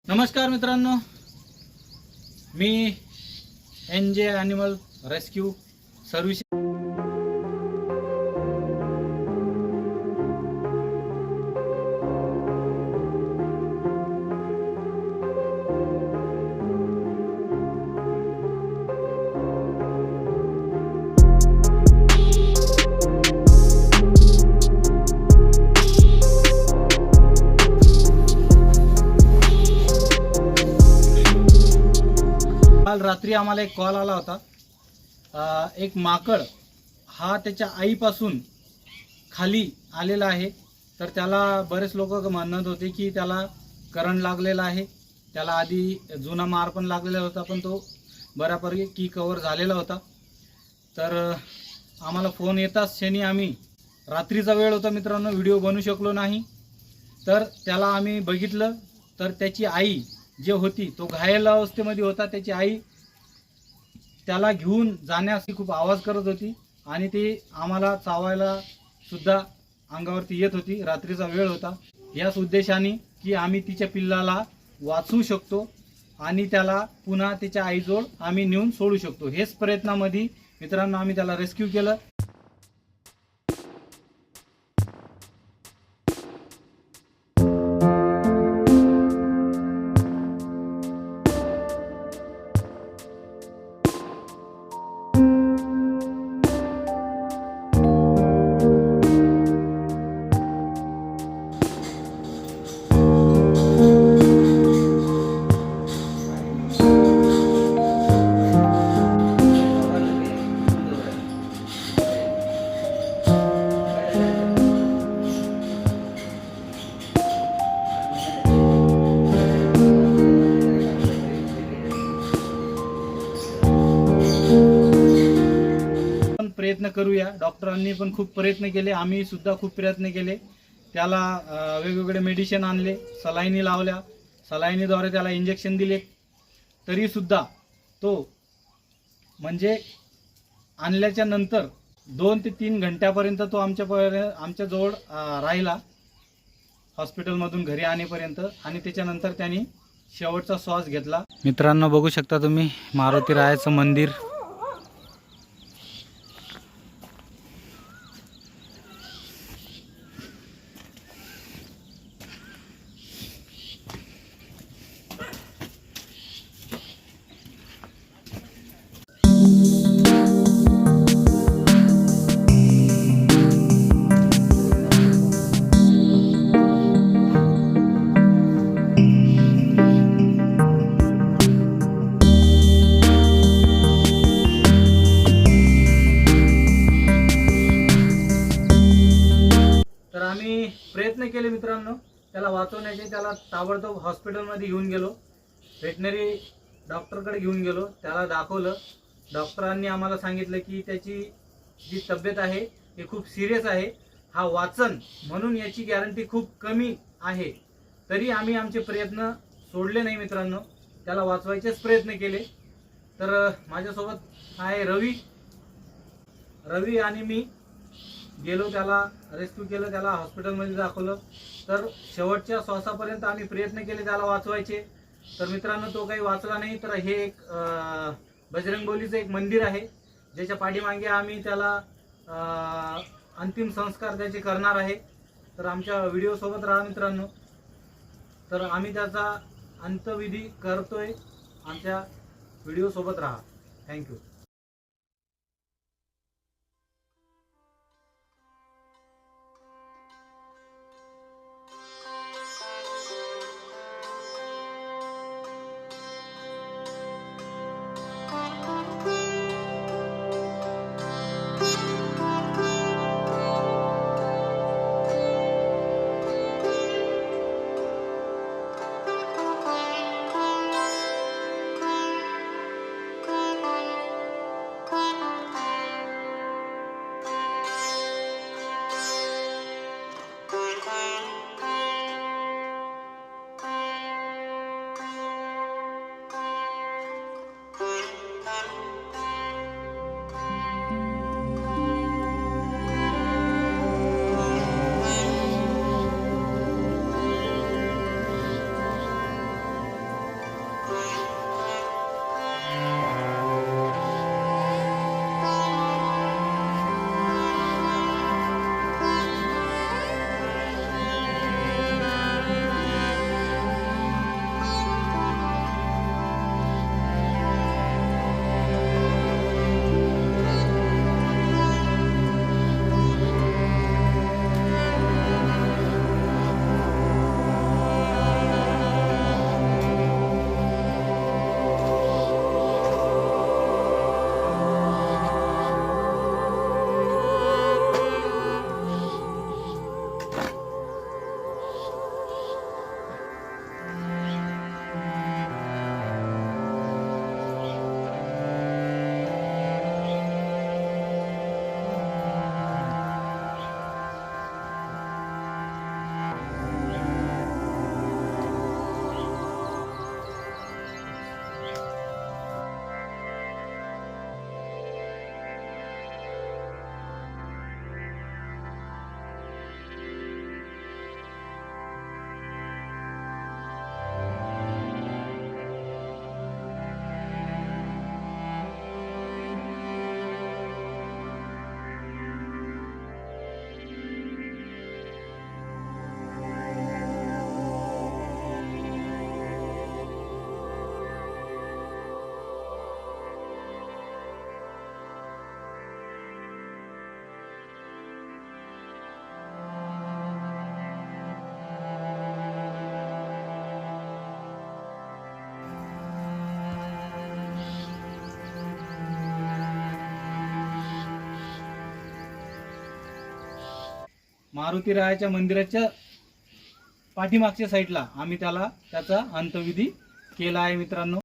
नमस्कार मित्रांनो, मी NJ animal rescue service काल रात्री आम्हाला एक कॉल आला होता। एक माकड हा त्याच्या आईपासून खाली आलेला आहे। तर त्याला बरेच लोक म्हणत होते की त्याला करंट लागलेला आहे, त्याला आधी जुना मार पण लागलेला होता, पण तो बऱ्यापैकी कव्हर झालेला होता। तर आम्हाला फोन येताच क्षणी आम्ही, रात्रीचा वेळ होता मित्रांनो, व्हिडिओ बनवू शकलो नाही। तर त्याला आम्ही बघितलं तर त्याची आई जे होती तो घायल अवस्थेमध्ये होता। त्याची आई त्याला घेऊन जाण्यास खूप आवाज करत होती आणि ती आम्हाला चावायला सुद्धा अंगावरती येत होती। रात्रीचा वेळ होता, याच उद्देशाने की आम्ही तिच्या पिल्लाला वाचवू शकतो आणि त्याला पुन्हा त्याच्या आईजवळ आम्ही नेऊन सोडू शकतो। हेच प्रयत्नामध्ये मित्रांनो आम्ही त्याला रेस्क्यू केलं। प्रयत्न करूया। डॉक्टरांनी पण खूप प्रयत्न केले, आम्ही सुद्धा खूप प्रयत्न केले। त्याला वेगवेगळे मेडिसिन आणले, सलाईनी लावल्या, सलाईनीद्वारे त्याला इंजेक्शन दिले, तरी सुद्धा तो म्हणजे आणल्याच्या नंतर 2 ते 3 घंट्यापर्यंत तो आमच्या जवळ राहिला हॉस्पिटलमधून घरी आणेपर्यंत, आणि त्याच्यानंतर त्यांनी शेवटचा श्वास घेतला। मित्रांनो बघू शकता तुम्ही मारुती रायाचं मंदिर। तर आम्ही प्रयत्न केले मित्रांनो त्याला वाचवण्याचे। त्याला ताबडतोब हॉस्पिटलमध्ये घेऊन गेलो, व्हेटनरी डॉक्टरकडे घेऊन गेलो, त्याला दाखवलं। डॉक्टरांनी आम्हाला सांगितलं की त्याची जी तब्येत आहे ती खूप सिरियस आहे, हा वाचन म्हणून याची गॅरंटी खूप कमी आहे। तरी आम्ही आमचे प्रयत्न सोडले नाही मित्रांनो, त्याला वाचवायचेच प्रयत्न केले। तर माझ्यासोबत आहे रवी आणि मी गेलो, त्याला रेस्क्यू केलं, त्याला हॉस्पिटलमध्ये दाखवलं। तर शेवटच्या श्वासापर्यंत आम्ही प्रयत्न केले त्याला वाचवायचे। तर मित्रांनो तो काही वाचला नाही। तर हे एक बजरंगबलीचं एक मंदिर आहे, ज्याच्या पाठीमागे आम्ही त्याला अंतिम संस्कार त्याचे करणार आहे। तर आमच्या व्हिडिओ सोबत राहा मित्रांनो। तर आम्ही त्याचा अंत्यविधी करतोय, आमच्या व्हिडिओ सोबत राहा। थँक्यू। मारुतीरायाच्या मंदिराच्या पाठीमागच्या साईडला आम्ही त्याचा अंत्यविधी केला आहे मित्रांनो.